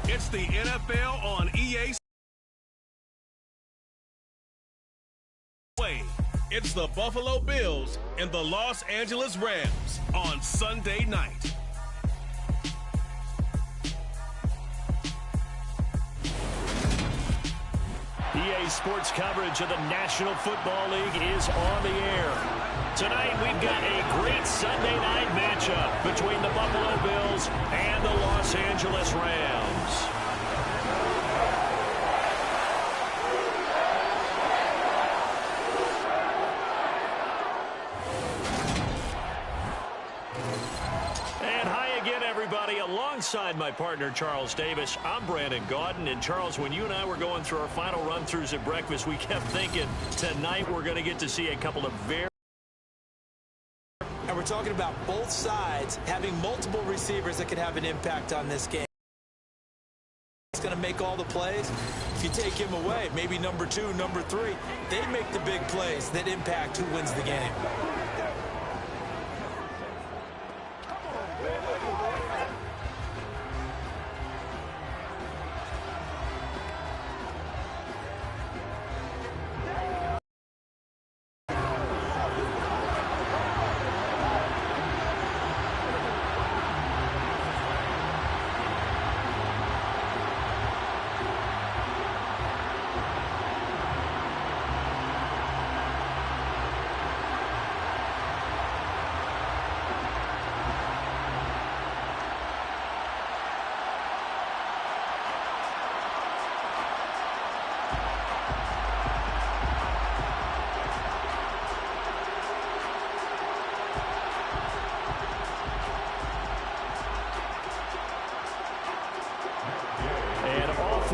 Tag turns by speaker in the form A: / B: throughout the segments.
A: It's the NFL on EA. It's the Buffalo Bills and the Los Angeles Rams on Sunday night.
B: EA Sports coverage of the National Football League is on the air. Tonight we've got a great Sunday night matchup between the Buffalo Bills and the Los Angeles Rams. Alongside my partner, Charles Davis, I'm Brandon Gaudin. And, Charles, when you and I were going through our final run-throughs at breakfast, we kept thinking tonight we're going to get to see a couple of very...
C: And we're talking about both sides having multiple receivers that could have an impact on this game. It's going to make all the plays. If you take him away, maybe number 2, number 3, they make the big plays that impact who wins the game.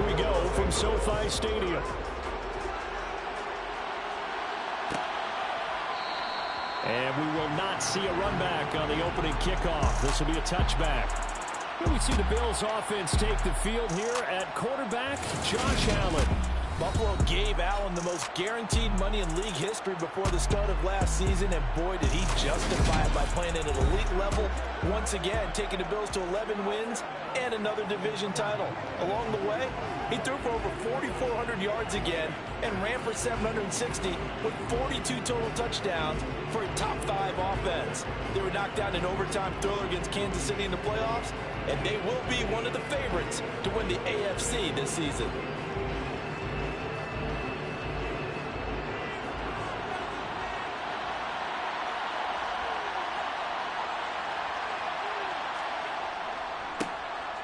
B: We go from SoFi Stadium. And we will not see a run back on the opening kickoff. This will be a touchback. Here we see the Bills offense take the field here at quarterback, Josh Allen.
C: Buffalo gave Allen the most guaranteed money in league history before the start of last season, and boy, did he justify it by playing at an elite level. Once again, taking the Bills to 11 wins and another division title. Along the way, he threw for over 4,400 yards again and ran for 760 with 42 total touchdowns for a top 5 offense. They were knocked down in overtime thriller against Kansas City in the playoffs, and they will be one of the favorites to win the AFC this season.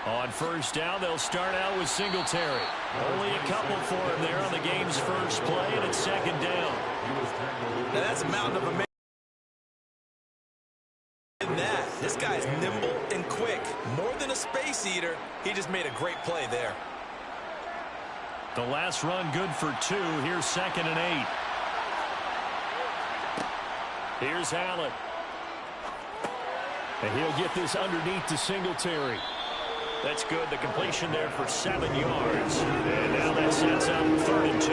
B: On first down, they'll start out with Singletary. Only a couple for him there on the game's first play, and it's second down.
C: Now that's a mountain of a man. In that, this guy's nimble and quick. More than a space eater, he just made a great play there.
B: The last run good for 2. Here's 2nd and 8. Here's Allen. And he'll get this underneath to Singletary. That's good. The completion there for 7 yards. And now that sets up 3rd and 2.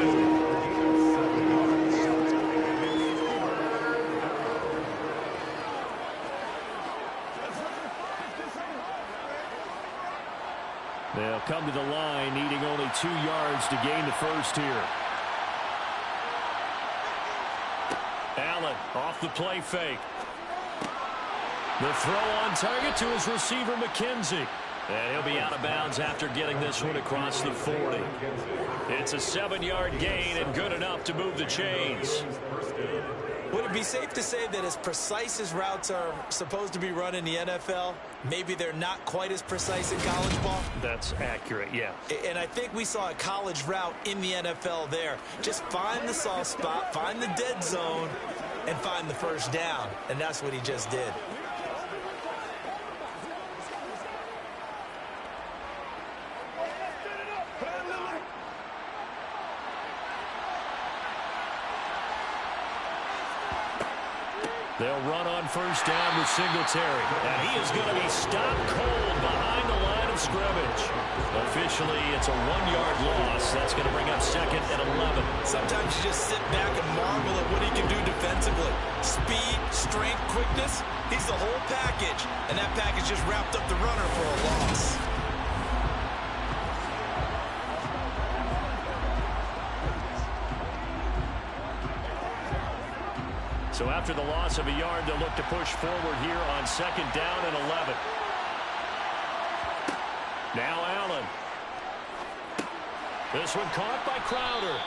B: They'll come to the line, needing only 2 yards to gain the first here. Allen off the play fake. The throw on target to his receiver, McKenzie. And he'll be out of bounds after getting this one across the 40. It's a 7-yard gain and good enough to move the chains.
C: Would it be safe to say that as precise as routes are supposed to be run in the NFL, maybe they're not quite as precise in college ball?
B: That's accurate, yeah.
C: And I think we saw a college route in the NFL there. Just find the soft spot, find the dead zone, and find the first down. And that's what he just did.
B: They'll run on first down with Singletary. And he is going to be stopped cold behind the line of scrimmage. A officially, it's a 1-yard loss. That's going to bring up second and 11.
C: Sometimes you just sit back and marvel at what he can do defensively. Speed, strength, quickness. He's the whole package. And that package just wrapped up the runner for a loss.
B: So after the loss of a yard, they'll look to push forward here on second down and 11. Now Allen. This one caught by Crowder.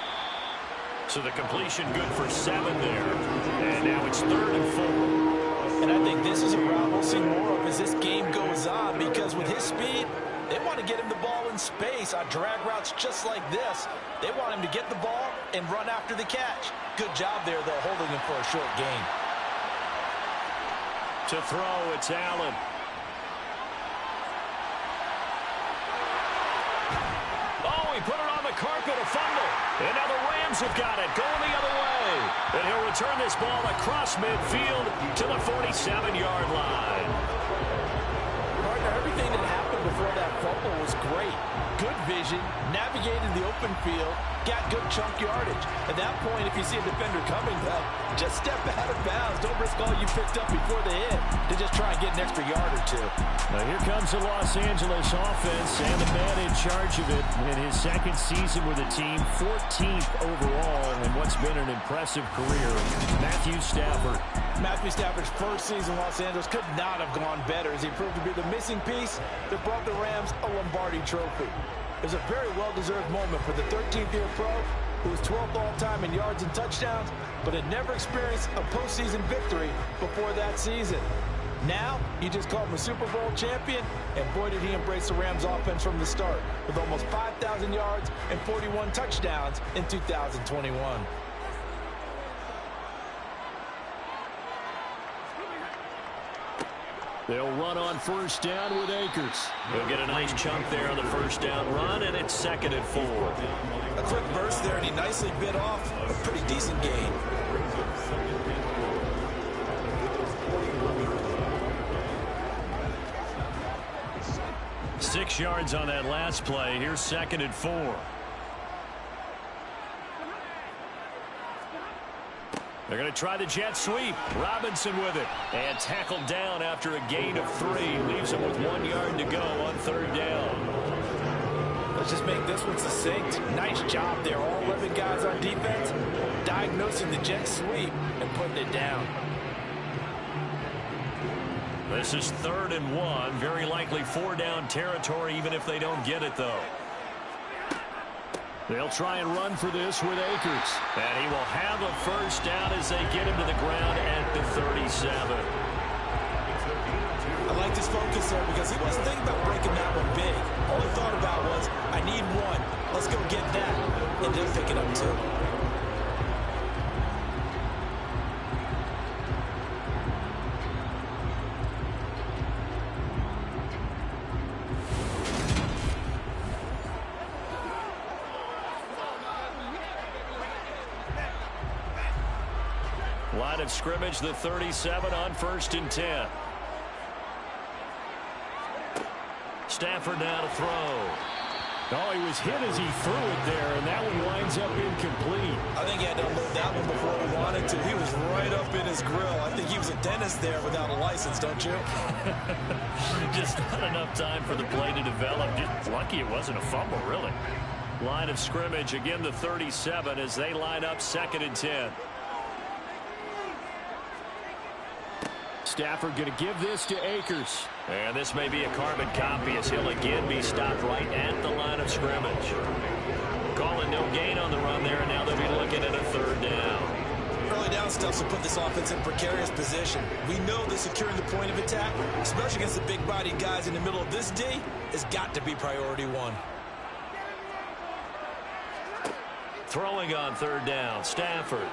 B: So the completion good for 7 there. And now it's 3rd and 4.
C: And I think this is a route we'll see more of as this game goes on, because with his speed, they want to get him the ball in space on drag routes just like this. They want him to get the ball and run after the catch. Good job there, though, holding him for a short gain.
B: To throw, it's Allen. Oh, he put it on the carpet, a fumble. And now the Rams have got it, going the other way. And he'll return this ball across midfield to the 47-yard line.
C: Partner, everything that happened before that fumble was great. Good vision, navigated the open field, got good chunk yardage. At that point, if you see a defender coming, though, just step out of bounds. Don't risk all you picked up before the hit to just try and get an extra yard or two.
B: Now here comes the Los Angeles offense, and the man in charge of it in his second season with the team, 14th overall in what's been an impressive career, Matthew Stafford.
C: Matthew Stafford's first season in Los Angeles could not have gone better as he proved to be the missing piece that brought the Rams a Lombardi trophy. It was a very well-deserved moment for the 13th-year pro, who was 12th all-time in yards and touchdowns, but had never experienced a postseason victory before that season. Now, you just call him a Super Bowl champion, and boy did he embrace the Rams offense from the start, with almost 5,000 yards and 41 touchdowns in 2021.
B: They'll run on first down with Akers. He'll get a nice chunk there on the first down run, and it's 2nd and 4.
C: A quick burst there, and he nicely bit off a pretty decent gain.
B: Six yards on that last play. Here's 2nd and 4. They're going to try the jet sweep. Robinson with it. And tackled down after a gain of 3. Leaves him with 1 yard to go on 3rd down.
C: Let's just make this one succinct. Nice job there. All 11 guys on defense diagnosing the jet sweep and putting it down.
B: This is 3rd and 1. Very likely 4-down territory, even if they don't get it, though. They'll try and run for this with Akers. And he will have a first down as they get him to the ground at the 37.
C: I liked his focus there because he wasn't thinking about breaking that one big. All he thought about was, I need one. Let's go get that. And then pick it up, too.
B: Line of scrimmage, the 37 on 1st and 10. Stafford now to throw. Oh, he was hit as he threw it there, and that one winds up incomplete.
C: I think he had to unload that one before he wanted to. He was right up in his grill. I think he was a dentist there without a license, don't you?
B: Just not enough time for the play to develop. Just lucky it wasn't a fumble, really. Line of scrimmage, again the 37 as they line up 2nd and 10. Stafford going to give this to Akers. And this may be a carbon copy as he'll again be stopped right at the line of scrimmage. Calling no gain on the run there, and now they'll be looking at a 3rd down.
C: Early down stuff to put this offense in precarious position. We know that securing the point of attack, especially against the big-bodied guys in the middle of this D, has got to be priority 1.
B: Throwing on 3rd down, Stafford.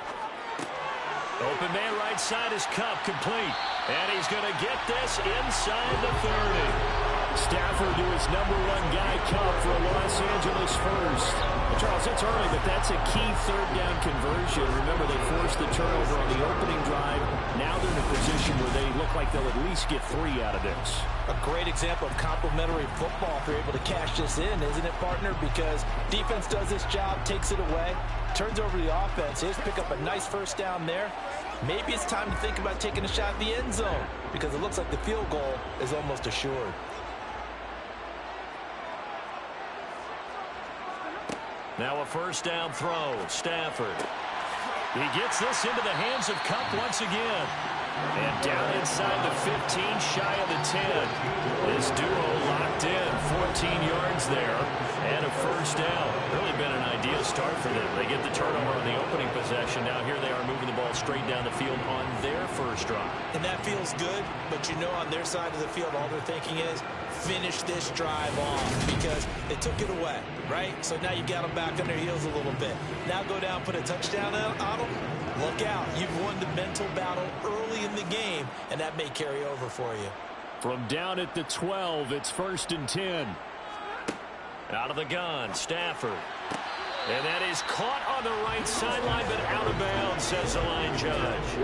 B: Open man right side is Cup, complete. And he's going to get this inside the 30. Stafford to his #1 guy, Cup, for a Los Angeles first. Charles, it's early, but that's a key third-down conversion. Remember, they forced the turnover on the opening drive. Now they're in a position where they look like they'll at least get 3 out of this.
C: A great example of complementary football if you're able to cash this in, isn't it, partner? Because defense does this job, takes it away, turns over the offense. Here's pick up a nice first down there. Maybe it's time to think about taking a shot at the end zone because it looks like the field goal is almost assured.
B: Now a first down throw. Stafford. He gets this into the hands of Cup once again. And down inside the 15, shy of the 10. This duo locked in. 14 yards there. And a first down. Really been an ideal start for them. They get the turnover on the opening possession. Now here they are moving the ball straight down the field on their first drive.
C: And that feels good, but you know on their side of the field all they're thinking is finish this drive off because they took it away, right? So now you got them back on their heels a little bit. Now go down, put a touchdown on them. Look out. You've won the mental battle early in the game, and that may carry over for you.
B: From down at the 12, it's 1st and 10. Out of the gun, Stafford. And that is caught on the right sideline, but out of bounds, says the line judge.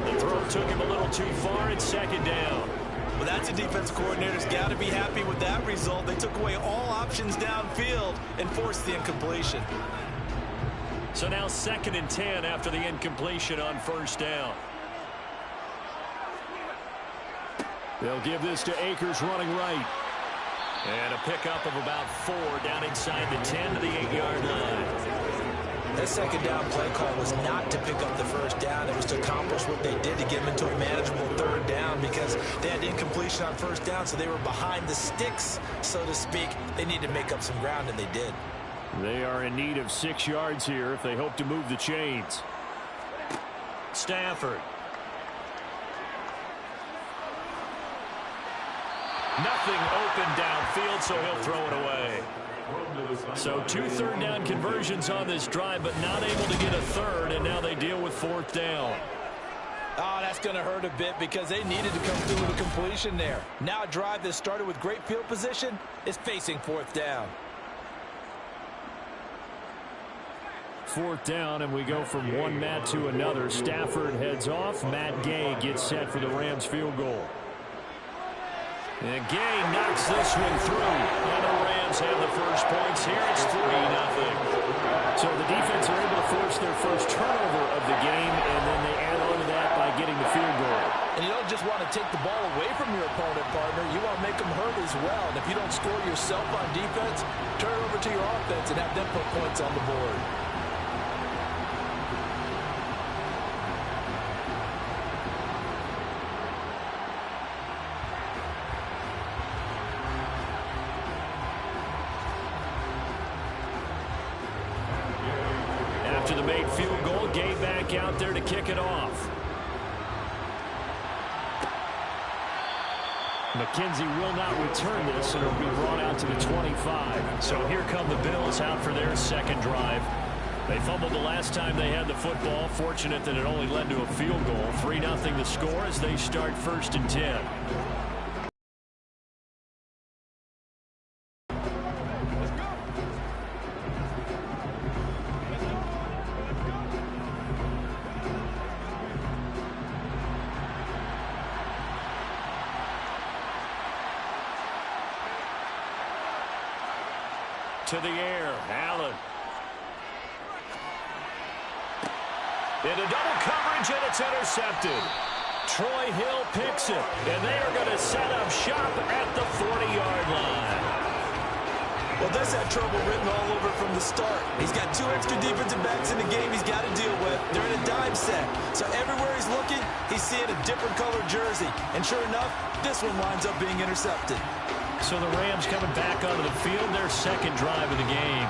B: The throw took him a little too far. It's 2nd down.
C: Well, that's a defense coordinator's got to be happy with that result. They took away all options downfield and forced the incompletion.
B: So now 2nd and 10 after the incompletion on 1st down. They'll give this to Akers running right. And a pickup of about 4 down inside the 10 to the 8-yard line.
C: That 2nd down play call was not to pick up the first down. It was to accomplish what they did to get them into a manageable 3rd down because they had incompletion on 1st down, so they were behind the sticks, so to speak. They needed to make up some ground, and they did.
B: They are in need of 6 yards here if they hope to move the chains. Stafford. Nothing open downfield, so he'll throw it away. So 2 third-down conversions on this drive, but not able to get a third, and now they deal with 4th down.
C: Oh, that's going to hurt a bit because they needed to come through with a completion there. Now a drive that started with great field position is facing 4th down.
B: 4th down, and we go from one Matt to another. Stafford heads off. Matt Gay gets set for the Rams field goal. And Gay knocks this one through. And the Rams have the first points here. It's 3-0. So the defense are able to force their first turnover of the game, and then they add on to that by getting the field goal.
C: And you don't just want to take the ball away from your opponent, partner. You want to make them hurt as well. And if you don't score yourself on defense, turn it over to your offense and have them put points on the board.
B: After the made field goal, Gay back out there to kick it off. McKenzie will not return this, and it'll be brought out to the 25. So here come the Bills out for their 2nd drive. They fumbled the last time they had the football. Fortunate that it only led to a field goal. 3-0 the score as they start 1st and 10. To the air, Allen. Into double coverage, and it's intercepted. Troy Hill picks it, and they are going to set up shop at the 40-yard line.
C: Well, this had trouble written all over from the start. He's got 2 extra defensive backs in the game he's got to deal with. They're in a dime set. So everywhere he's looking, he's seeing a different colored jersey. And sure enough, this one winds up being intercepted.
B: So the Rams coming back onto the field, their 2nd drive of the game.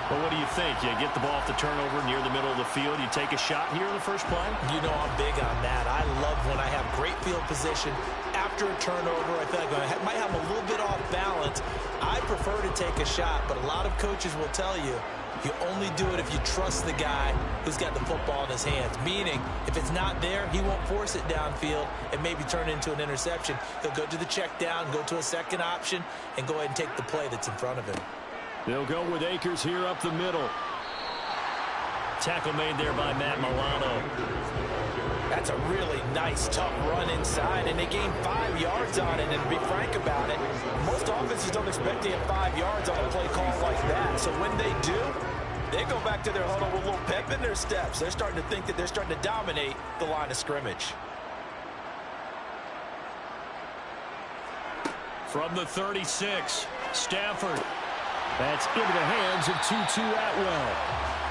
B: Well, what do you think? You get the ball off the turnover near the middle of the field. You take a shot here in the first play?
C: You know I'm big on that. I love when I have great field position after a turnover. I feel like I might have a little bit off balance. I prefer to take a shot, but a lot of coaches will tell you, You only do it if you trust the guy who's got the football in his hands. Meaning, if it's not there, he won't force it downfield and maybe turn it into an interception. He'll go to the check down, go to a second option, and go ahead and take the play that's in front of him.
B: They'll go with Akers here up the middle. Tackle made there by Matt Milano.
C: That's a really nice, tough run inside, and they gained 5 yards on it. And to be frank about it, most offenses don't expect to get 5 yards on a play call like that. So when they do, they go back to their huddle with a little pep in their steps. They're starting to think that they're starting to dominate the line of scrimmage.
B: From the 36, Stafford. That's into the hands of Tutu Atwell.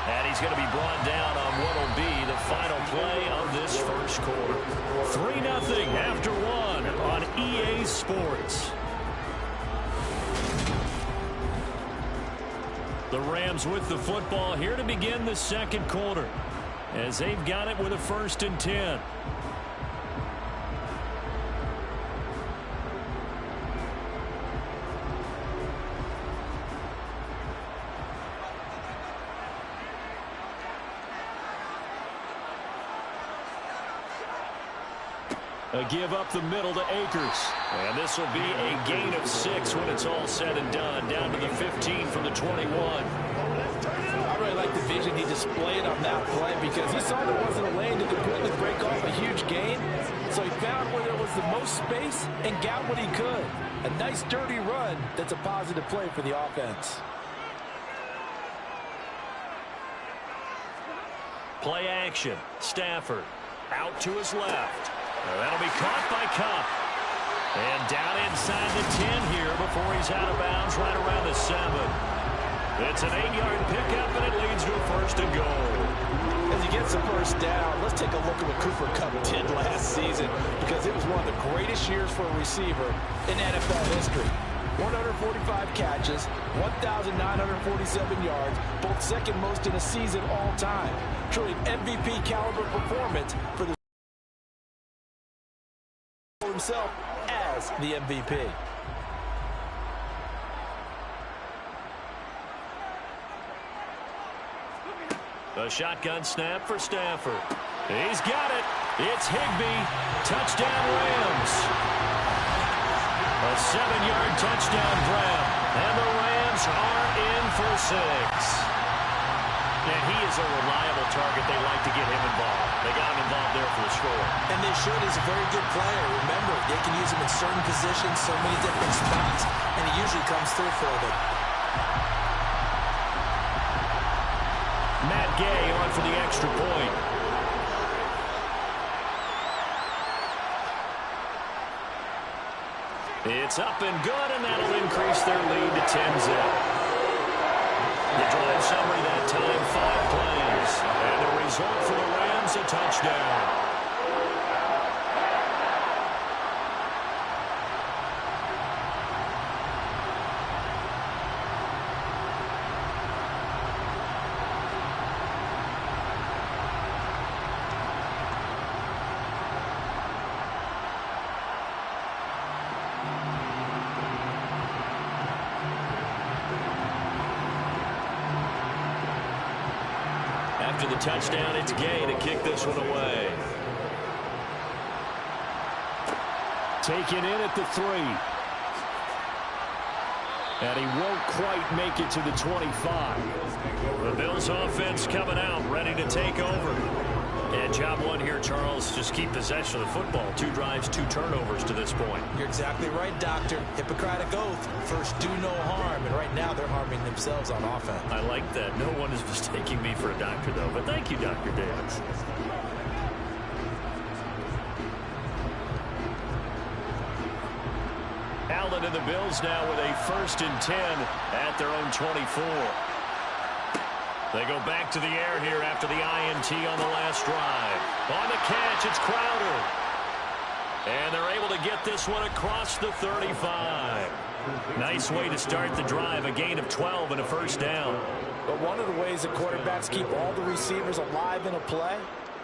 B: And he's going to be brought down on what will be the final play of this first quarter. 3-0 after 1 on EA Sports. The Rams with the football here to begin the second quarter, as they've got it with a 1st and 10. A give up the middle to Akers. And this will be a gain of 6 when it's all said and done. Down to the 15 from the 21.
C: I really like the vision he displayed on that play because he saw there wasn't a lane to completely break off a huge gain. So he found where there was the most space and got what he could. A nice, dirty run that's a positive play for the offense.
B: Play action. Stafford out to his left. That'll be caught by Cup. And down inside the 10 here before he's out of bounds right around the 7. It's an 8-yard pickup, and it leads to a 1st and goal.
C: As he gets the first down, let's take a look at what Cooper Kupp did last season because it was one of the greatest years for a receiver in NFL history. 145 catches, 1,947 yards, both second most in a season all time. Truly an MVP caliber performance for the himself as the MVP.
B: A shotgun snap for Stafford. He's got it. It's Higbee. Touchdown Rams. A 7-yard touchdown grab. And the Rams are in for 6. And he is a reliable target. They like to get him involved. They got him involved there for the score.
C: And they should. He's a very good player. Remember, they can use him in certain positions, so many different spots, and he usually comes through for them.
B: Matt Gay on for the extra point. It's up and good, and that'll increase their lead to 10-zip. The drive summary that time, 5 plays. And the result for the Rams, a touchdown. After the touchdown, it's Gay to kick this one away. Taken in at the 3. And he won't quite make it to the 25. The Bills offense coming out, ready to take over. And job one here, Charles, just keep possession of the football. 2 drives, 2 turnovers to this point.
C: You're exactly right, Doctor. Hippocratic oath. First, do no harm. And right now, they're harming themselves on offense.
B: I like that. No one is mistaking me for a doctor, though. But thank you, Dr. Davis. Allen and the Bills now with a 1st and 10 at their own 24. They go back to the air here after the INT on the last drive. On the catch, it's Crowder. And they're able to get this one across the 35. Nice way to start the drive, a gain of 12 and a 1st down.
C: But one of the ways that quarterbacks keep all the receivers alive in a play,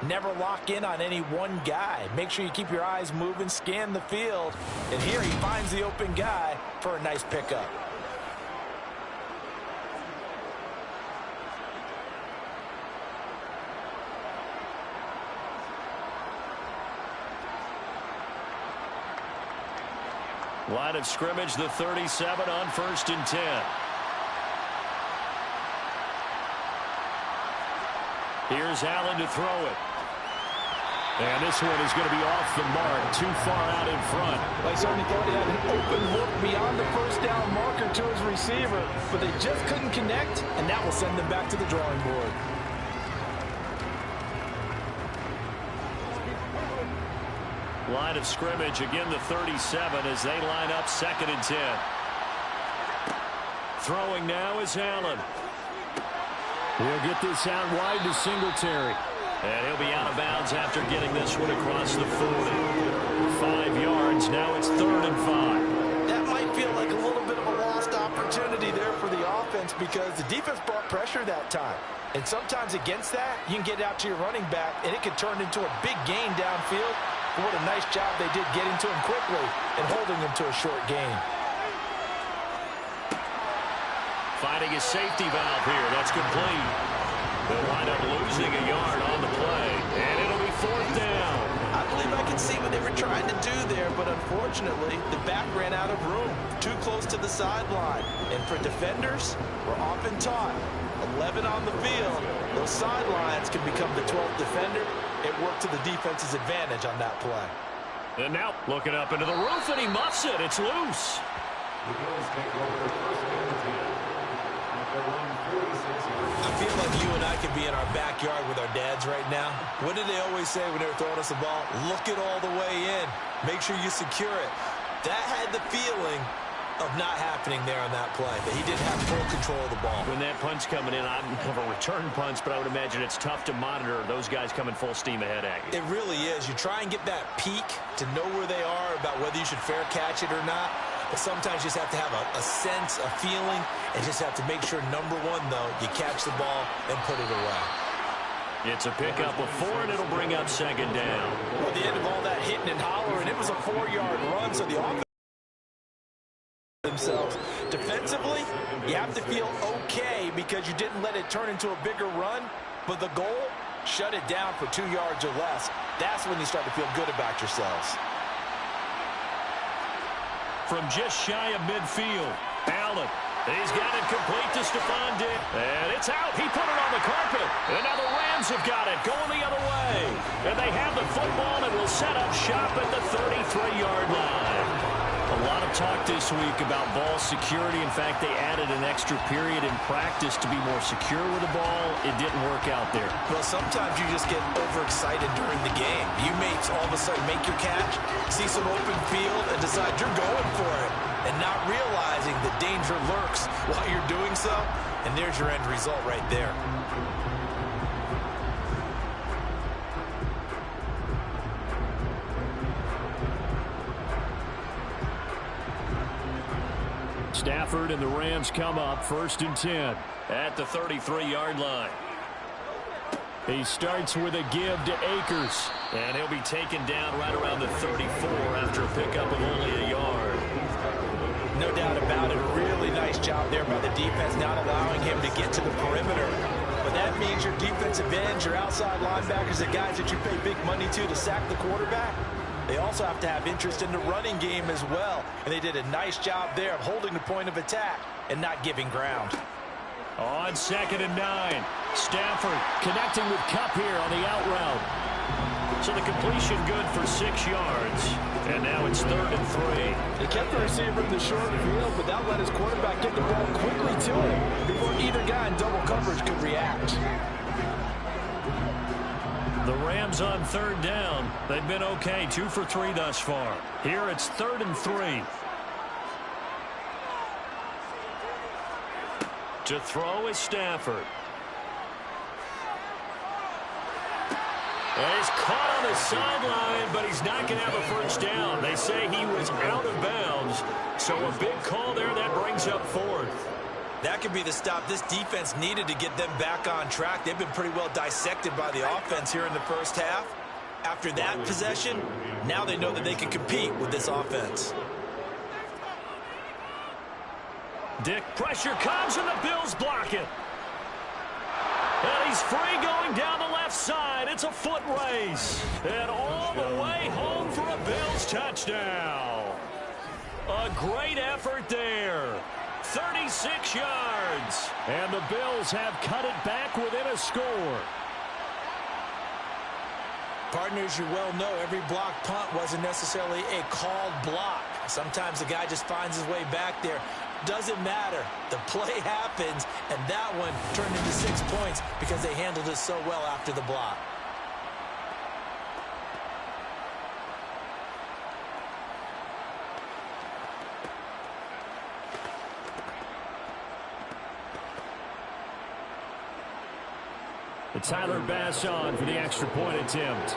C: never lock in on any one guy. Make sure you keep your eyes moving, scan the field. And here he finds the open guy for a nice pickup.
B: Line of scrimmage, the 37 on 1st and 10. Here's Allen to throw it. And this one is going to be off the mark, too far out in front.
C: I certainly thought he had an open look beyond the first down marker to his receiver, but they just couldn't connect, and that will send them back to the drawing board.
B: Line of scrimmage, again the 37 as they line up 2nd and 10. Throwing now is Allen. He'll get this out wide to Singletary. And he'll be out of bounds after getting this one across the 40. 5 yards, now it's 3rd and 5.
C: That might feel like a little bit of a lost opportunity there for the offense because the defense brought pressure that time. And sometimes against that, you can get out to your running back, and it can turn into a big gain downfield. But what a nice job they did getting to him quickly and holding him to a short gain.
B: Finding his safety valve here. That's complete. They'll wind up losing a yard on the play, and it'll be 4th down.
C: I believe I can see what they were trying to do there, but unfortunately, the back ran out of room, too close to the sideline. And for defenders, we're often taught, 11 on the field, those sidelines can become the 12th defender. It worked to the defense's advantage on that play.
B: And now looking up into the roof, and he muffs it. It's loose.
C: I feel like you and I could be in our backyard with our dads right now. What did they always say when they were throwing us the ball? Look it all the way in. Make sure you secure it. That had the feeling of not happening there on that play, that he didn't have full control of the ball.
B: When that punch coming in, I'm of a return punch, but I would imagine it's tough to monitor those guys coming full steam ahead at you.
C: It really is. You try and get that peek to know where they are, about whether you should fair catch it or not. But sometimes you just have to have a sense, a feeling, and just have to make sure, number one, though, you catch the ball and put it away.
B: It's a pickup of 4, and it'll bring up 2nd down.
C: Well, at the end of all that hitting and hollering, it was a 4-yard run, so the offense themselves. Defensively, you have to feel okay because you didn't let it turn into a bigger run, but the goal, shut it down for 2 yards or less. That's when you start to feel good about yourselves.
B: From just shy of midfield, Allen. He's got it complete to Stephon Diggs. And it's out. He put it on the carpet. And now the Rams have got it going the other way. And they have the football and will set up shop at the 33-yard line. A lot of talk this week about ball security. In fact, they added an extra period in practice to be more secure with the ball. It didn't work out there.
C: Well, sometimes you just get overexcited during the game. You may all of a sudden make your catch, see some open field, and decide you're going for it, and not realizing the danger lurks while you're doing so. And there's your end result right there.
B: Stafford and the Rams come up 1st and 10 at the 33-yard line. He starts with a give to Akers, and he'll be taken down right around the 34 after a pickup of only a yard.
C: No doubt about it. A really nice job there by the defense, not allowing him to get to the perimeter. But that means your defensive ends, your outside linebackers, the guys that you pay big money to sack the quarterback, they also have to have interest in the running game as well. And they did a nice job there of holding the point of attack and not giving ground.
B: On 2nd and 9, Stafford connecting with Kupp here on the out route. So the completion good for 6 yards. And now it's 3rd and 3.
C: They kept the receiver in the short field, but that let his quarterback get the ball quickly to him before either guy in double coverage could react.
B: The Rams on 3rd down. They've been okay, 2 for 3 thus far. Here it's 3rd and 3. To throw is Stafford. And he's caught on the sideline, but he's not going to have a first down. They say he was out of bounds. So a big call there that brings up 4th.
C: That could be the stop this defense needed to get them back on track. They've been pretty well dissected by the offense here in the first half. After that possession, now they know that they can compete with this offense.
B: Dick, pressure comes, and the Bills block it. And he's free going down the left side. It's a foot race. And all the way home for a Bills touchdown. A great effort there. 36 yards. And the Bills have cut it back within a score.
C: Partners, you well know every block punt wasn't necessarily a called block. Sometimes the guy just finds his way back there. Doesn't matter. The play happens, and that one turned into 6 points because they handled it so well after the block.
B: Tyler Bass on for the extra point attempt.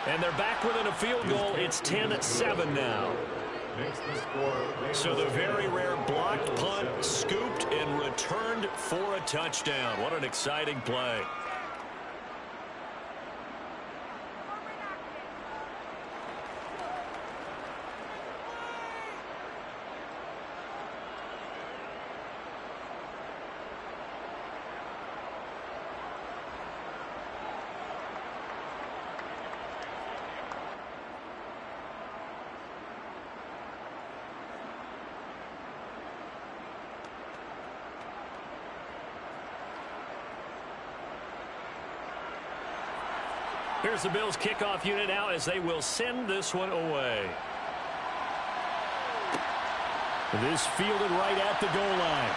B: And they're back within a field goal. It's 10-7 now. So the very rare blocked punt scooped and returned for a touchdown. What an exciting play. Here's the Bills kickoff unit out as they will send this one away. This fielded right at the goal line.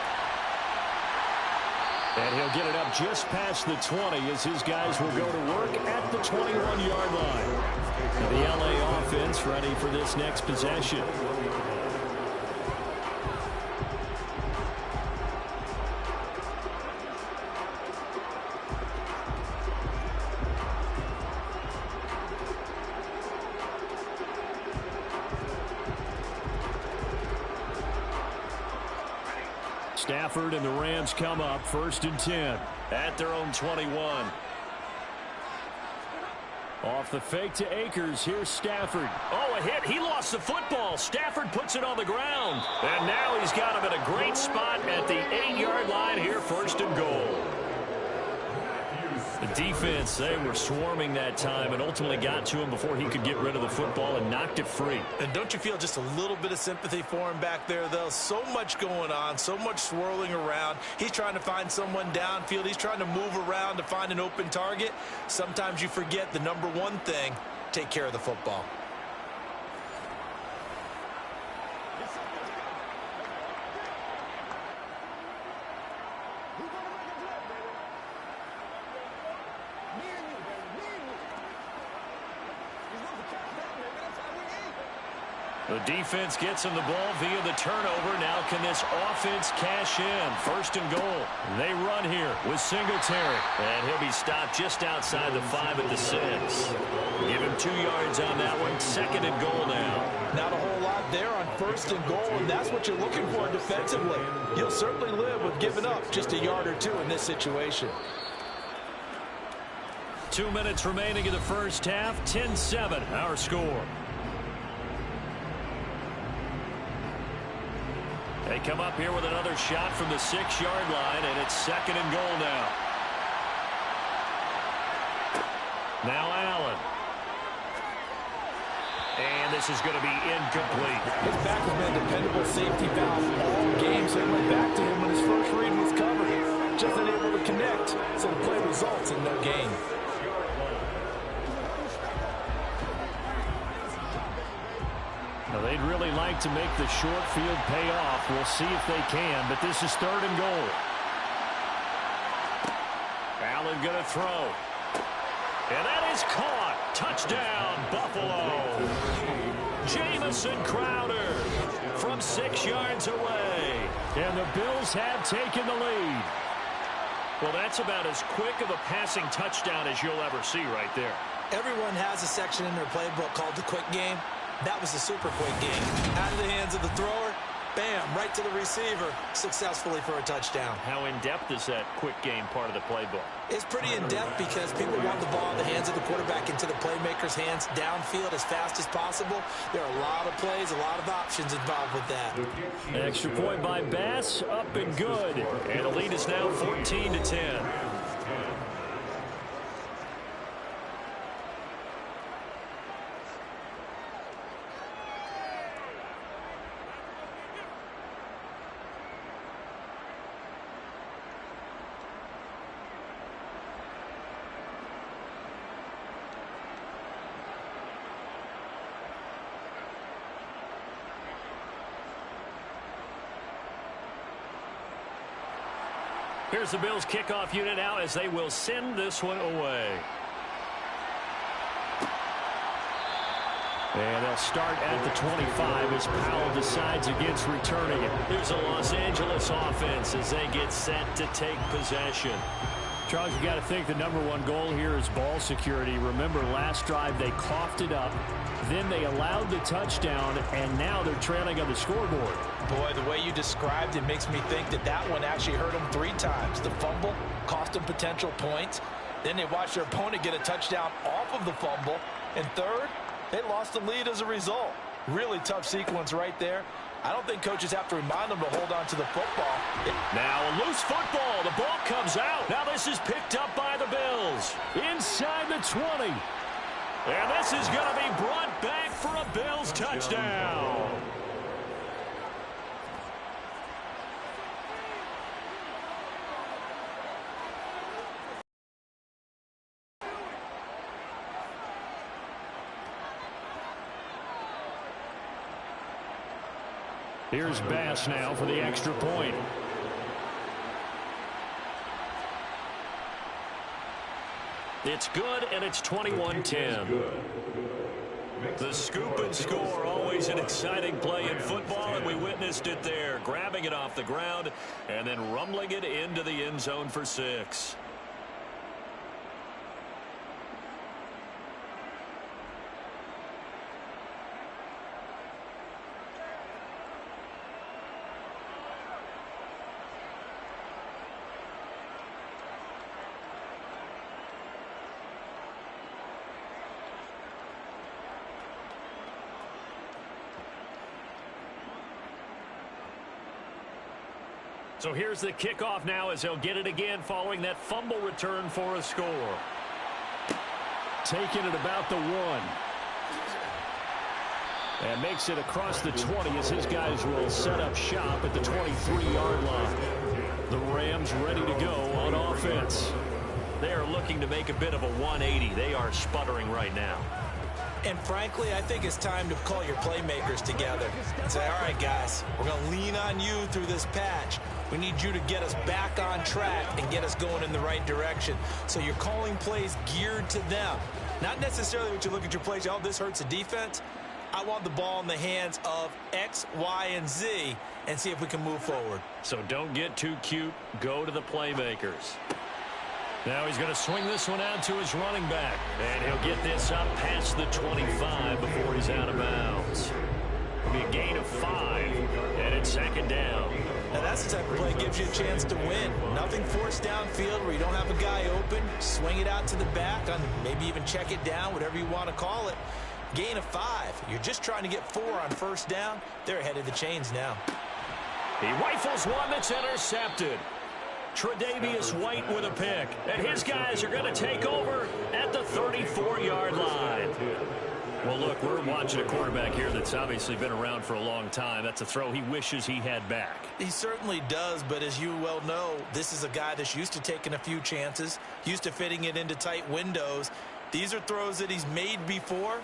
B: And he'll get it up just past the 20 as his guys will go to work at the 21-yard line. And the LA offense ready for this next possession. Stafford and the Rams come up 1st and 10 at their own 21. Off the fake to Akers. Here's Stafford. Oh, a hit. He lost the football. Stafford puts it on the ground. And now he's got him in a great spot at the 8-yard line here, 1st and goal. The defense, they were swarming that time and ultimately got to him before he could get rid of the football and knocked it free.
C: And don't you feel just a little bit of sympathy for him back there, though? So much going on, so much swirling around. He's trying to find someone downfield. He's trying to move around to find an open target. Sometimes you forget the number one thing, take care of the football.
B: The defense gets him the ball via the turnover. Now can this offense cash in? 1st and goal. They run here with Singletary. And he'll be stopped just outside the 5 at the 6. Give him 2 yards on that one. 2nd and goal now.
C: Not a whole lot there on 1st and goal, and that's what you're looking for defensively. You'll certainly live with giving up just a yard or 2 in this situation.
B: 2 minutes remaining in the first half. 10-7 our score. They come up here with another shot from the 6-yard line, and it's 2nd and goal now. Now Allen. And this is going to be incomplete.
C: His back has been a dependable safety valve all game, so he went back to him when his first read was covered. Just unable to connect, so the play results in no gain.
B: Now they'd really like to make the short field pay off. We'll see if they can, but this is 3rd and goal. Allen going to throw. And that is caught. Touchdown, Buffalo. Jamison Crowder from 6 yards away. And the Bills have taken the lead. Well, that's about as quick of a passing touchdown as you'll ever see right there.
C: Everyone has a section in their playbook called the quick game. That was the super quick game. Out of the hands of the thrower, bam, right to the receiver, successfully for a touchdown.
B: How in-depth is that quick game part of the playbook?
C: It's pretty in-depth because people want the ball in the hands of the quarterback into the playmaker's hands downfield as fast as possible. There are a lot of plays, a lot of options involved with that.
B: An extra point by Bass, up and good. And the lead is now 14-10. Here's the Bills kickoff unit now as they will send this one away. And they'll start at the 25 as Powell decides against returning it. Here's a Los Angeles offense as they get set to take possession. Charles, you got to think the #1 goal here is ball security. Remember, last drive they coughed it up. Then they allowed the touchdown, and now they're trailing on the scoreboard.
C: Boy, the way you described it makes me think that that one actually hurt them 3 times. The fumble cost them potential points. Then they watched their opponent get a touchdown off of the fumble. And third, they lost the lead as a result. Really tough sequence right there. I don't think coaches have to remind them to hold on to the football.
B: Now a loose football. The ball comes out. Now this is picked up by the Bills. Inside the 20. And this is going to be brought back for a Bills touchdown. Here's Bass now for the extra point. It's good, and it's 21-10. The scoop and score, always an exciting play in football, and we witnessed it there, grabbing it off the ground and then rumbling it into the end zone for 6. So here's the kickoff now as they'll get it again following that fumble return for a score. Taking it about the 1. And makes it across the 20 as his guys will set up shop at the 23-yard line. The Rams ready to go on offense. They are looking to make a bit of a 180. They are sputtering right now.
C: And frankly, I think it's time to call your playmakers together and say, all right, guys, we're going to lean on you through this patch. We need you to get us back on track and get us going in the right direction. So you're calling plays geared to them. Not necessarily what you look at your plays, oh, this hurts the defense. I want the ball in the hands of X, Y, and Z and see if we can move forward.
B: So don't get too cute. Go to the playmakers. Now he's going to swing this one out to his running back. And he'll get this up past the 25 before he's out of bounds. It'll be a gain of 5, and it's second down.
C: Now that's the type of play that gives you a chance to win. Nothing forced downfield where you don't have a guy open. Swing it out to the back, on maybe even check it down, whatever you want to call it. Gain of 5. You're just trying to get 4 on first down. They're ahead of the chains now.
B: He rifles one that's intercepted. Tre'Davious White with a pick. And his guys are going to take over at the 34-yard line. Well, look, we're watching a quarterback here that's obviously been around for a long time. That's a throw he wishes he had back.
C: He certainly does, but as you well know, this is a guy that's used to taking a few chances, used to fitting it into tight windows. These are throws that he's made before.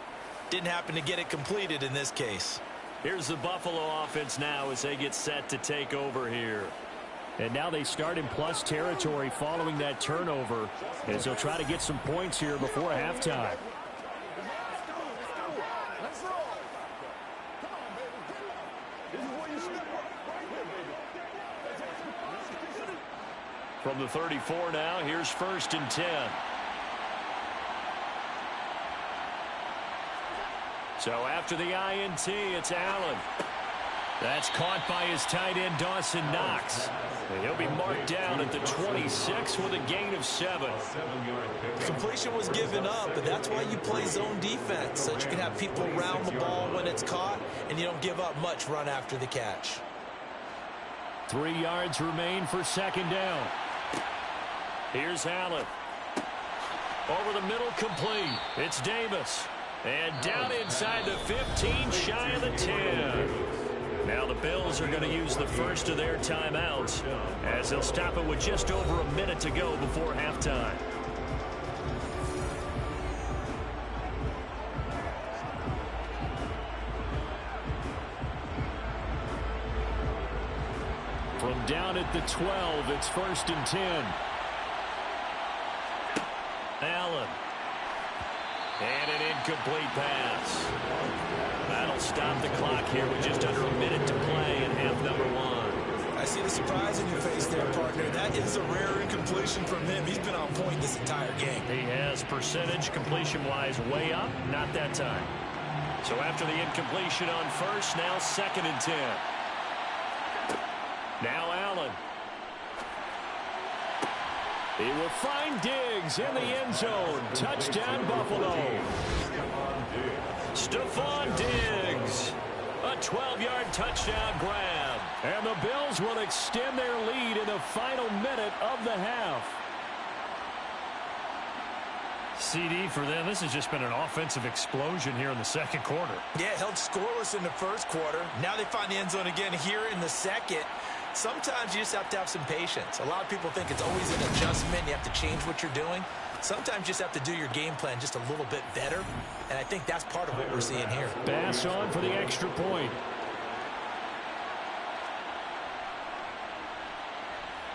C: Didn't happen to get it completed in this case.
B: Here's the Buffalo offense now as they get set to take over here. And now they start in plus territory following that turnover as they'll try to get some points here before halftime. From the 34 now, here's 1st and 10. So after the INT, it's Allen. That's caught by his tight end, Dawson Knox. And he'll be marked down at the 26 with a gain of 7.
C: Completion was given up, but that's why you play zone defense, so that you can have people round the ball when it's caught, and you don't give up much run after the catch.
B: 3 yards remain for second down. Here's Allen. Over the middle, complete. It's Davis. And down inside the 15, shy of the 10. Now the Bills are going to use the first of their timeouts as they'll stop it with just over a minute to go before halftime. From From down at the 12, it's 1st and 10. Allen. And an incomplete pass. That'll stop the clock here with just under a minute to play in half number 1.
C: I see the surprise in your face there, partner. That is a rare incompletion from him. He's been on point this entire game.
B: He has percentage completion-wise way up. Not that time. So after the incompletion on first, now 2nd and 10. Now Allen. He will find Diggs in the end zone. Touchdown, Buffalo. Stephon Diggs. A 12-yard touchdown grab. And the Bills will extend their lead in the final minute of the half. CD for them, this has just been an offensive explosion here in the second quarter.
C: Yeah, held scoreless in the first quarter. Now they find the end zone again here in the second. Sometimes you just have to have some patience. A lot of people think it's always an adjustment. You have to change what you're doing. Sometimes you just have to do your game plan just a little bit better. And I think that's part of what we're seeing here.
B: Bass on for the extra point.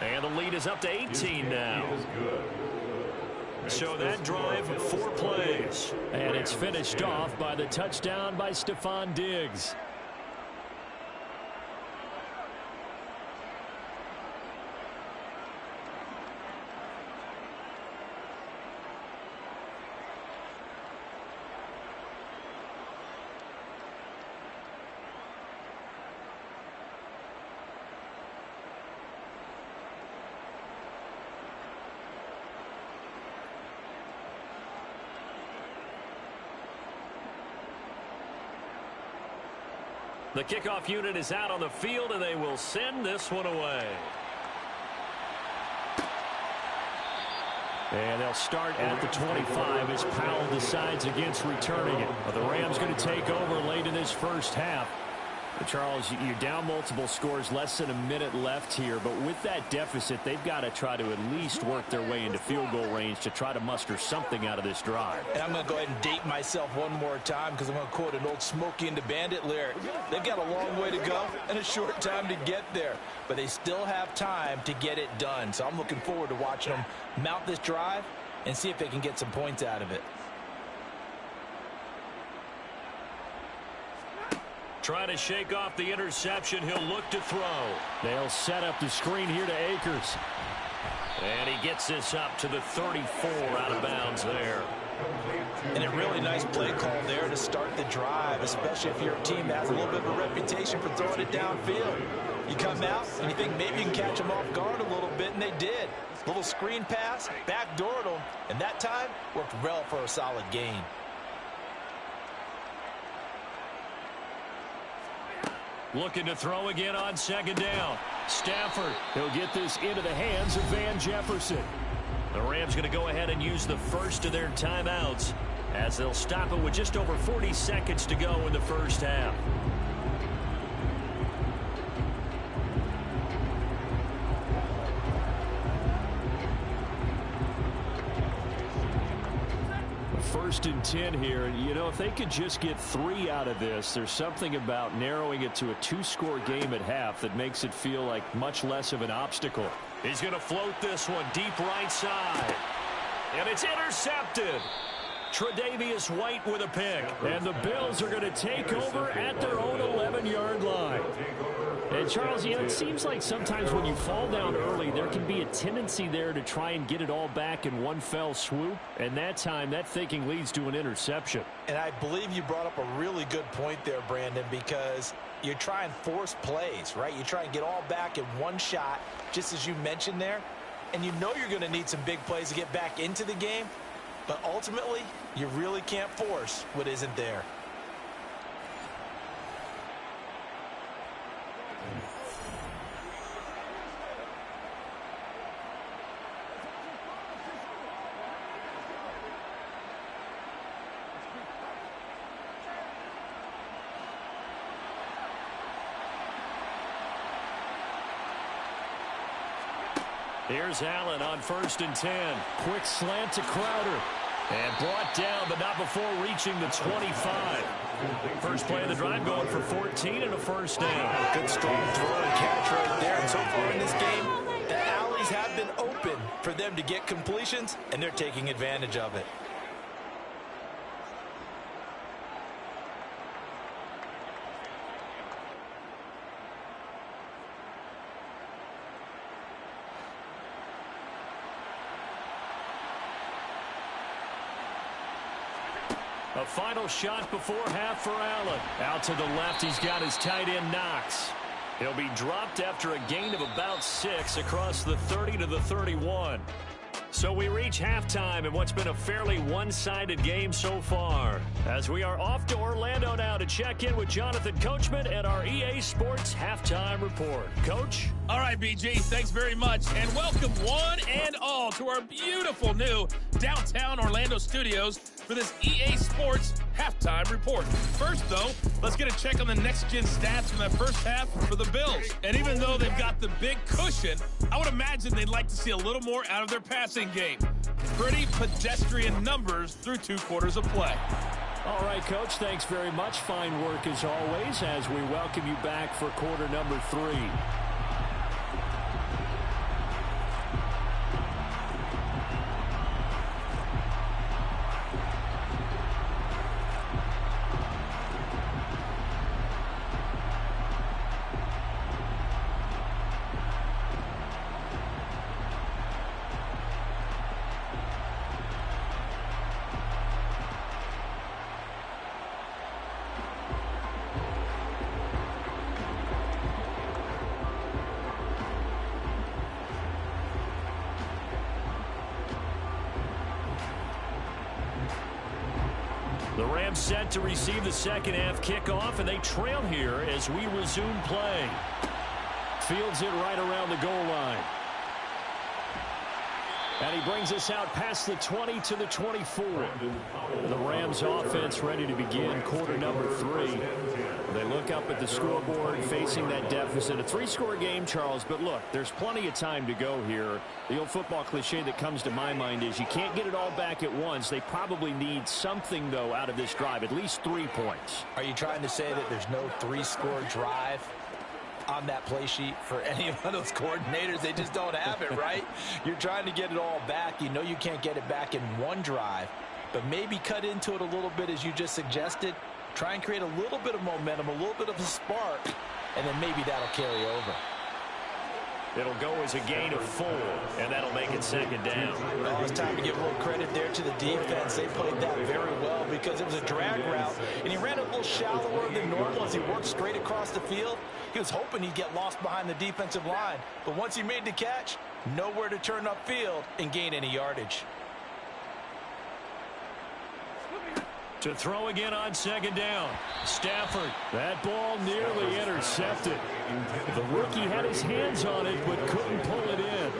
B: And the lead is up to 18 now. So that drive, 4 plays. And it's finished off by the touchdown by Stephon Diggs. The kickoff unit is out on the field, and they will send this one away. And they'll start at the 25 as Powell decides against returning it. The Rams going to take over late in this first half. Charles, you're down multiple scores, less than a minute left here. But with that deficit, they've got to try to at least work their way into field goal range to try to muster something out of this drive.
C: And I'm going to go ahead and date myself one more time because I'm going to quote an old Smokey and the Bandit lyric. They've got a long way to go and a short time to get there. But they still have time to get it done. So I'm looking forward to watching them mount this drive and see if they can get some points out of it.
B: Trying to shake off the interception. He'll look to throw. They'll set up the screen here to Akers. And he gets this up to the 34 out of bounds there.
C: And a really nice play call there to start the drive, especially if you're a team that has a little bit of a reputation for throwing it downfield. You come out and you think maybe you can catch them off guard a little bit, and they did. Little screen pass, backdoored them, and that time worked well for a solid gain.
B: Looking to throw again on second down. Stafford, he'll get this into the hands of Van Jefferson. The Rams going to go ahead and use the first of their timeouts as they'll stop it with just over 40 seconds to go in the first half. First and 10 here. You know, if they could just get 3 out of this, there's something about narrowing it to a 2-score game at half that makes it feel like much less of an obstacle. He's going to float this one deep right side. And it's intercepted. Tre'Davious White with a pick. And the Bills are going to take over at their own 11-yard line. And Charles, you know, it seems like sometimes when you fall down early, there can be a tendency there to try and get it all back in one fell swoop. And that time, that thinking leads to an interception.
C: And I believe you brought up a really good point there, Brandon, because you try and force plays, right? You try and get all back in one shot, just as you mentioned there. And you know you're going to need some big plays to get back into the game. But ultimately, you really can't force what isn't there.
B: Here's Allen on 1st and 10. Quick slant to Crowder. And brought down, but not before reaching the 25. First play of the drive going for 14 and a first down.
C: Good strong throw and catch right there. And so far in this game, the alleys have been open for them to get completions, and they're taking advantage of it.
B: A final shot before half for Allen. Out to the left, he's got his tight end Knox. He'll be dropped after a gain of about 6 across the 30 to the 31. So we reach halftime in what's been a fairly one-sided game so far. As we are off to Orlando now to check in with Jonathan Coachman and our EA Sports Halftime Report. Coach?
A: All right, BG, thanks very much. And welcome one and all to our beautiful new downtown Orlando studios for this EA Sports Halftime Report. First, though, let's get a check on the next-gen stats from that first half for the Bills. And even though they've got the big cushion, I would imagine they'd like to see a little more out of their passing game. Pretty pedestrian numbers through 2 quarters of play.
B: All right, Coach, thanks very much. Fine work as always as we welcome you back for quarter number 3. The Rams set to receive the second half kickoff, and they trail here as we resume play. Fields it right around the goal line. And he brings us out past the 20 to the 24. The Rams offense ready to begin quarter number 3. They look up at the scoreboard facing that deficit. A 3-score game, Charles, but look, there's plenty of time to go here. The old football cliche that comes to my mind is you can't get it all back at once. They probably need something, though, out of this drive, at least 3 points.
C: Are you trying to say that there's no 3-score drive on that play sheet for any of those coordinators? They just don't have it, right? You're trying to get it all back. You know you can't get it back in one drive, but maybe cut into it a little bit as you just suggested. Try and create a little bit of momentum, a little bit of a spark, and then maybe that'll carry over.
B: It'll go as a gain of 4, and that'll make it second down.
C: Oh, it's time to give a little credit there to the defense. They played that very well because it was a drag route, and he ran a little shallower than normal as he worked straight across the field. He was hoping he'd get lost behind the defensive line, but once he made the catch, nowhere to turn upfield and gain any yardage.
B: To throw again on second down. Stafford. That ball nearly intercepted. The rookie had his hands on it but couldn't pull it in.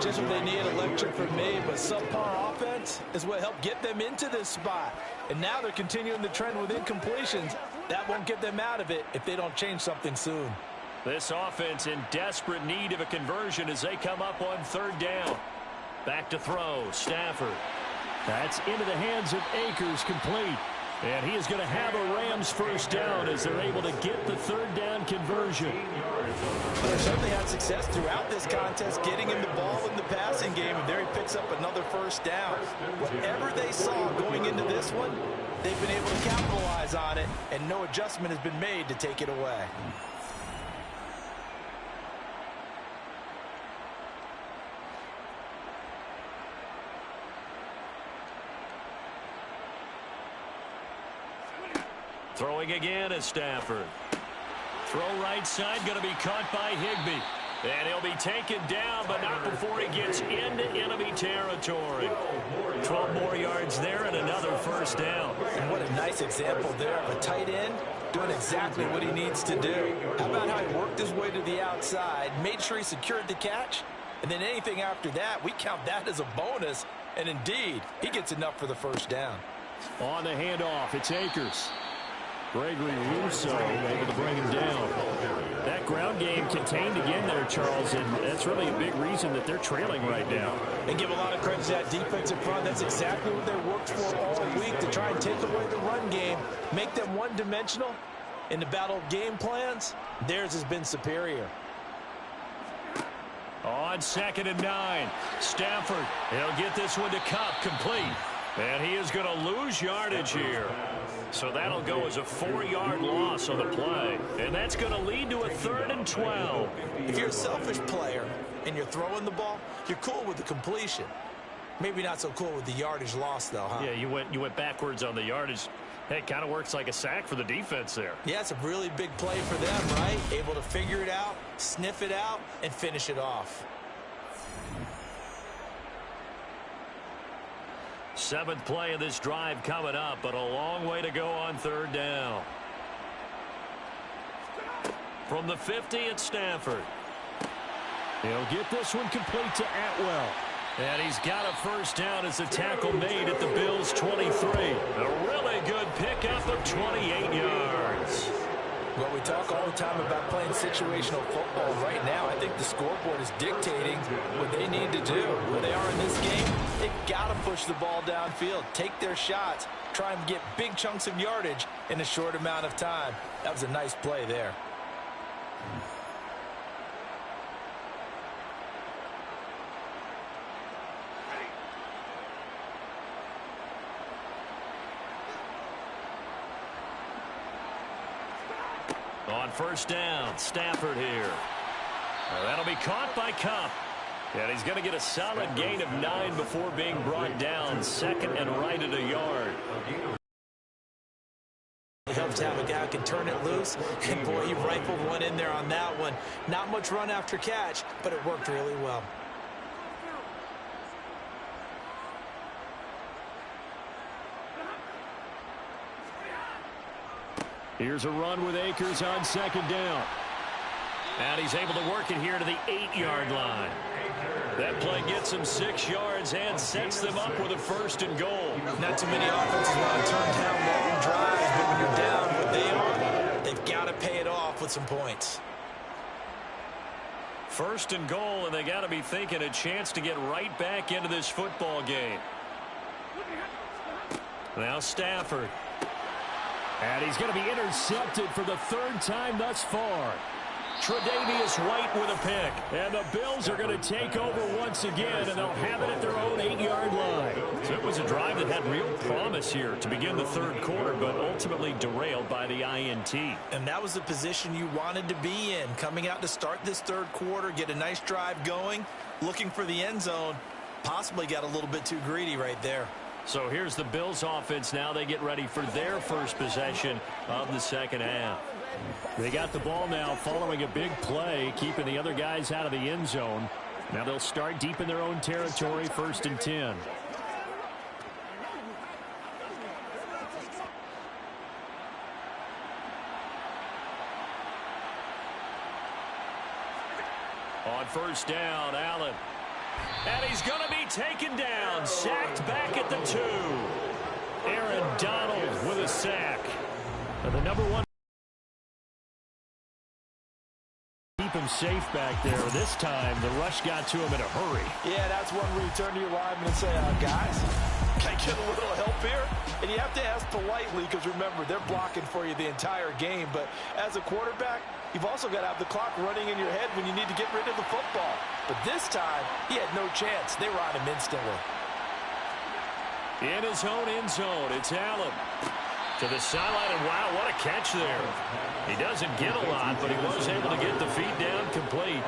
C: Just what they need, electric from me, but subpar offense is what helped get them into this spot. And now they're continuing the trend with incompletions. That won't get them out of it if they don't change something soon.
B: This offense in desperate need of a conversion as they come up on third down. Back to throw. Stafford. That's into the hands of Akers, complete. And he is going to have a Rams first down as they're able to get the third down conversion.
C: Well, they've certainly had success throughout this contest getting him the ball in the passing game, and there he picks up another first down. Whatever they saw going into this one, they've been able to capitalize on it, and no adjustment has been made to take it away.
B: Throwing again is Stafford. Throw right side, going to be caught by Higbee. And he'll be taken down, but not before he gets into enemy territory. 12 more yards there and another first down.
C: And what a nice example there of a tight end doing exactly what he needs to do. How about how he worked his way to the outside, made sure he secured the catch, and then anything after that, we count that as a bonus. And indeed, he gets enough for the first down.
B: On the handoff, it's Akers. Gregory Rousseau able to bring him down. That ground game contained again there, Charles, and that's really a big reason that they're trailing right now.
C: And give a lot of credit to that defensive front. That's exactly what they worked for all week, to try and take away the run game, make them one-dimensional. In the battle of game plans, theirs has been superior.
B: On 2nd and 9, Stafford, he'll get this one to Kupp, complete. And he is going to lose yardage here. So that'll go as a 4-yard loss on the play. And that's going to lead to a 3rd and 12.
C: If you're a selfish player and you're throwing the ball, you're cool with the completion. Maybe not so cool with the yardage loss, though, huh?
B: Yeah, you went backwards on the yardage. Hey, it kind of works like a sack for the defense there.
C: Yeah, it's a really big play for them, right? Able to figure it out, sniff it out, and finish it off.
B: 7th play of this drive coming up, but a long way to go on 3rd down. From the 50, it's Stafford. He'll get this one complete to Atwell. And he's got a 1st down as the tackle made at the Bills' 23. A really good pickup of 28 yards.
C: Well, we talk all the time about playing situational football. Right now, I think the scoreboard is dictating what they need to do. Where they are in this game, they've got to push the ball downfield, take their shots, try and get big chunks of yardage in a short amount of time. That was a nice play there.
B: On 1st down, Stafford here. That'll be caught by Kupp. And he's going to get a solid gain of 9 before being brought down. 2nd and right at a yard.
C: It helps to have a guy who can turn it loose. And, boy, he rifled one in there on that one. Not much run after catch, but it worked really well.
B: Here's a run with Akers on 2nd down. And he's able to work it here to the 8-yard line. That play gets him 6 yards and sets them up with a 1st and goal.
C: Not too many offenses want to turn down long drives, but when you're down what they are, they've got to pay it off with some points.
B: 1st and goal, and they got to be thinking a chance to get right back into this football game. Now Stafford. And he's going to be intercepted for the 3rd time thus far. Tre'Davious White with a pick. And the Bills are going to take over once again, and they'll have it at their own 8-yard line. So it was a drive that had real promise here to begin the 3rd quarter, but ultimately derailed by the INT.
C: And that was the position you wanted to be in, coming out to start this 3rd quarter, get a nice drive going, looking for the end zone. Possibly got a little bit too greedy right there.
B: So here's the Bills offense now. They get ready for their first possession of the 2nd half. They got the ball now following a big play, keeping the other guys out of the end zone. Now they'll start deep in their own territory, 1st and 10. On 1st down, Allen. And he's going to be taken down, sacked back at the 2. Aaron Donald with a sack. And the number 1. Keep him safe back there. This time, the rush got to him in a hurry.
C: Yeah, that's one where you turn to your lineman and say, guys, can I get a little help here? And you have to ask politely because, remember, they're blocking for you the entire game. But as a quarterback, you've also got to have the clock running in your head when you need to get rid of the football. But this time, he had no chance. They were on him instantly.
B: In his own end zone, it's Allen. To the sideline, and wow, what a catch there. He doesn't get a lot, but he was able to get the feet down complete.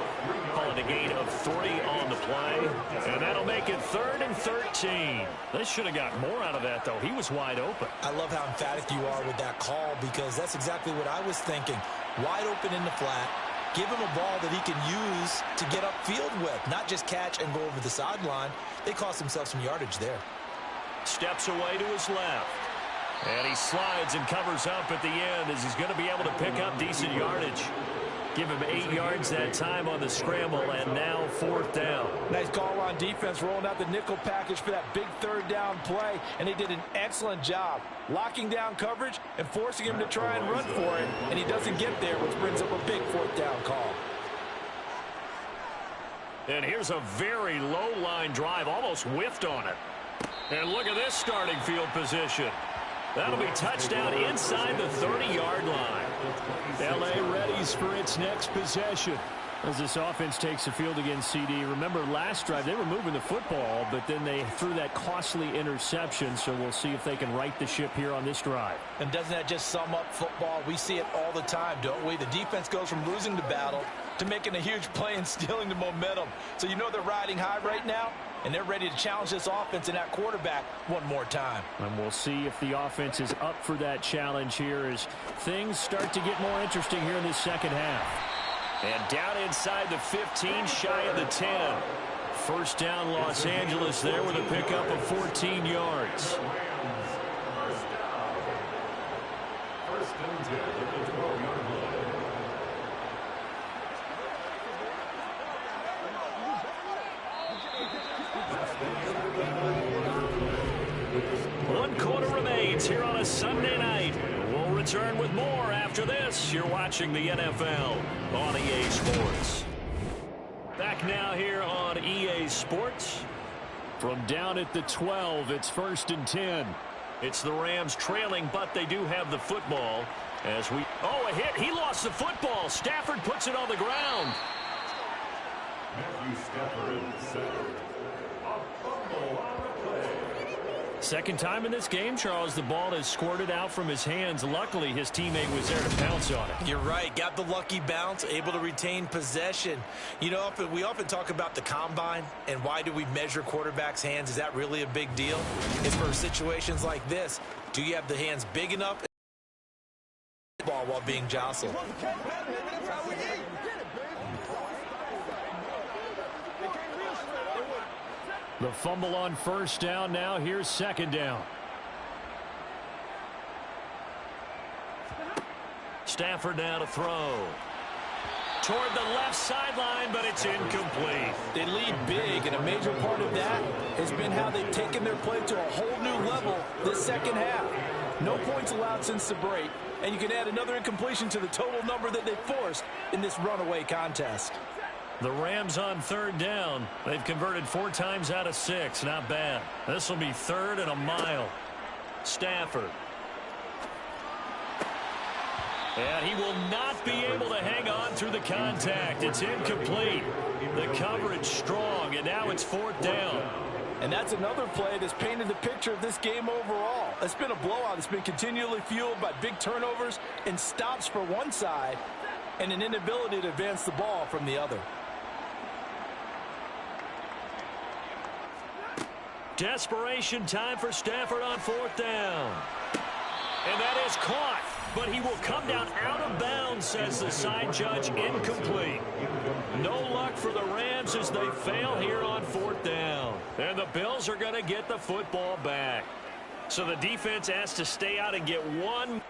B: Calling a gain of 3 on the play. And that'll make it 3rd and 13. They should have got more out of that, though. He was wide open.
C: I love how emphatic you are with that call because that's exactly what I was thinking. Wide open in the flat. Give him a ball that he can use to get upfield with, not just catch and go over the sideline. They cost themselves some yardage there.
B: Steps away to his left. And he slides and covers up at the end as he's going to be able to pick up decent yardage. Give him 8 yards that time on the scramble, and now 4th down.
C: Nice call on defense, rolling out the nickel package for that big 3rd down play, and they did an excellent job locking down coverage and forcing him to try and run for it, and he doesn't get there, which brings up a big 4th down call.
B: And here's a very low line drive, almost whiffed on it. And look at this starting field position. That'll be touchdown inside the 30-yard line.
D: L.A. readies for its next possession. As this offense takes the field against CD, remember last drive they were moving the football, but then they threw that costly interception, so we'll see if they can right the ship here on this drive.
C: And doesn't that just sum up football? We see it all the time, don't we? The defense goes from losing the battle to making a huge play and stealing the momentum. So you know they're riding high right now, and they're ready to challenge this offense and that quarterback one more time.
D: And we'll see if the offense is up for that challenge here as things start to get more interesting here in this second half.
B: And down inside the 15, shy of the 10. 1st down, Los Angeles there with a pickup of 14 yards. One quarter remains here on a Sunday night. We'll return with more after this. You're watching the NFL on EA Sports. Back now here on EA Sports.
D: From down at the 12, it's 1st and 10.
B: It's the Rams trailing, but they do have the football. Oh, a hit. He lost the football. Stafford puts it on the ground.
D: Second time in this game, Charles, the ball is squirted out from his hands. Luckily, his teammate was there to pounce on it.
C: You're right. Got the lucky bounce, able to retain possession. You know, we often talk about the combine and why do we measure quarterbacks' hands. Is that really a big deal? It's for situations like this. Do you have the hands big enough ball while being jostled?
D: The fumble on 1st down. Now here's 2nd down.
B: Stafford now to throw. Toward the left sideline, but it's incomplete.
C: They lead big, and a major part of that has been how they've taken their play to a whole new level this second half. No points allowed since the break, and you can add another incompletion to the total number that they forced in this runaway contest.
B: The Rams on 3rd down. They've converted 4 times out of 6. Not bad. This will be 3rd and a mile. Stafford. And he will not be able to hang on through the contact. It's incomplete. The coverage strong, and now it's 4th down.
C: And that's another play that's painted the picture of this game overall. It's been a blowout. It's been continually fueled by big turnovers and stops for one side and an inability to advance the ball from the other.
B: Desperation time for Stafford on 4th down. And that is caught, but he will come down out of bounds, says the side judge. Incomplete. No luck for the Rams as they fail here on 4th down. And the Bills are going to get the football back. So the defense has to stay out and get one.